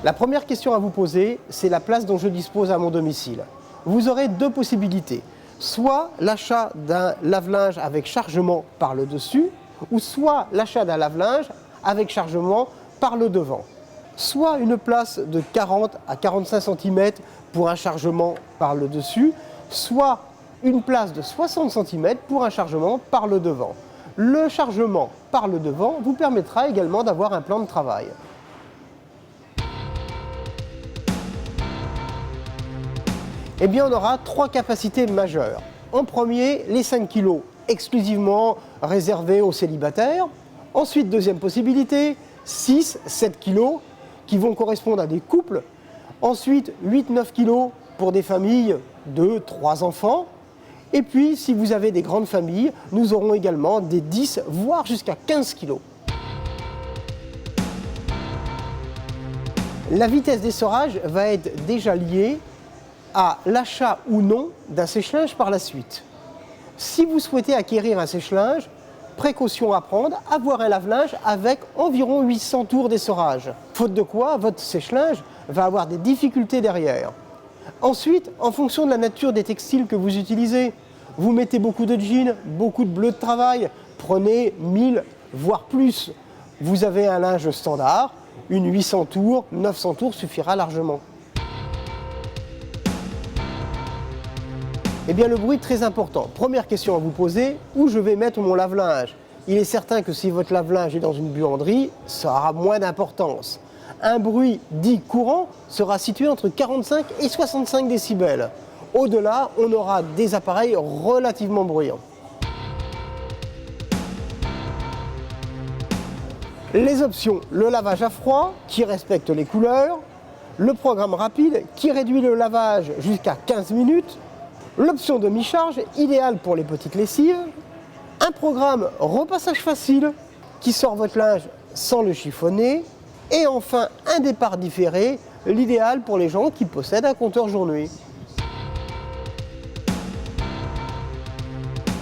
La première question à vous poser, c'est la place dont je dispose à mon domicile. Vous aurez deux possibilités. Soit l'achat d'un lave-linge avec chargement par le dessus, ou soit l'achat d'un lave-linge avec chargement par le devant. Soit une place de 40 à 45 cm pour un chargement par le dessus, soit une place de 60 cm pour un chargement par le devant. Le chargement par le devant vous permettra également d'avoir un plan de travail. Eh bien, on aura trois capacités majeures. En premier, les 5 kg exclusivement réservés aux célibataires. Ensuite, deuxième possibilité, 6-7 kg qui vont correspondre à des couples. Ensuite, 8-9 kg pour des familles de 3 enfants. Et puis, si vous avez des grandes familles, nous aurons également des 10, voire jusqu'à 15 kg. La vitesse d'essorage va être déjà liée à l'achat ou non d'un sèche-linge par la suite. Si vous souhaitez acquérir un sèche-linge, précaution à prendre, avoir un lave-linge avec environ 800 tours d'essorage. Faute de quoi, votre sèche-linge va avoir des difficultés derrière. Ensuite, en fonction de la nature des textiles que vous utilisez, vous mettez beaucoup de jeans, beaucoup de bleus de travail, prenez 1000 voire plus. Vous avez un linge standard, une 800 tours, 900 tours suffira largement. Eh bien, le bruit est très important. Première question à vous poser, où je vais mettre mon lave-linge? Il est certain que si votre lave-linge est dans une buanderie, ça aura moins d'importance. Un bruit dit courant sera situé entre 45 et 65 décibels. Au-delà, on aura des appareils relativement bruyants. Les options, le lavage à froid qui respecte les couleurs, le programme rapide qui réduit le lavage jusqu'à 15 minutes, l'option demi-charge, idéale pour les petites lessives, un programme repassage facile qui sort votre linge sans le chiffonner, et enfin un départ différé, l'idéal pour les gens qui possèdent un compteur jour-nuit.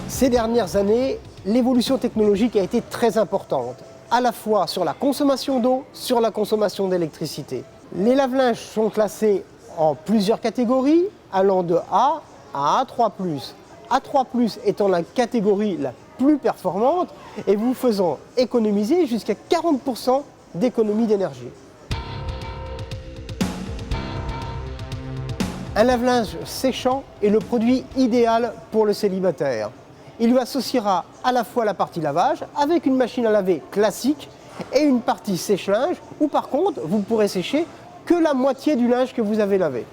Ces dernières années, l'évolution technologique a été très importante, à la fois sur la consommation d'eau, sur la consommation d'électricité. Les lave-linges sont classés en plusieurs catégories, allant de A à A3+. A3+ étant la catégorie la plus performante et vous faisant économiser jusqu'à 40% d'économie d'énergie. Un lave-linge séchant est le produit idéal pour le célibataire. Il lui associera à la fois la partie lavage avec une machine à laver classique et une partie sèche-linge où par contre vous pourrez sécher que la moitié du linge que vous avez lavé.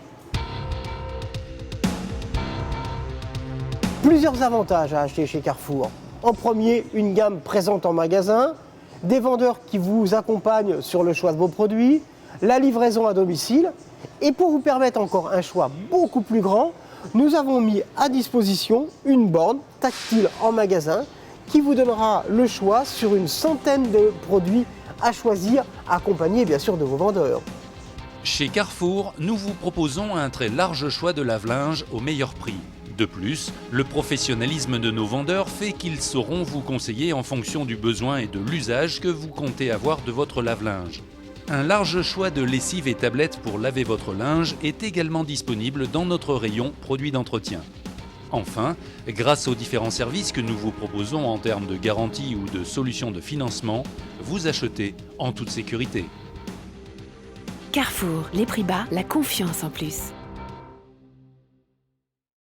Plusieurs avantages à acheter chez Carrefour. En premier, une gamme présente en magasin, des vendeurs qui vous accompagnent sur le choix de vos produits, la livraison à domicile. Et pour vous permettre encore un choix beaucoup plus grand, nous avons mis à disposition une borne tactile en magasin qui vous donnera le choix sur une centaine de produits à choisir, accompagnés bien sûr de vos vendeurs. Chez Carrefour, nous vous proposons un très large choix de lave-linge au meilleur prix. De plus, le professionnalisme de nos vendeurs fait qu'ils sauront vous conseiller en fonction du besoin et de l'usage que vous comptez avoir de votre lave-linge. Un large choix de lessives et tablettes pour laver votre linge est également disponible dans notre rayon produits d'entretien. Enfin, grâce aux différents services que nous vous proposons en termes de garantie ou de solutions de financement, vous achetez en toute sécurité. Carrefour, les prix bas, la confiance en plus.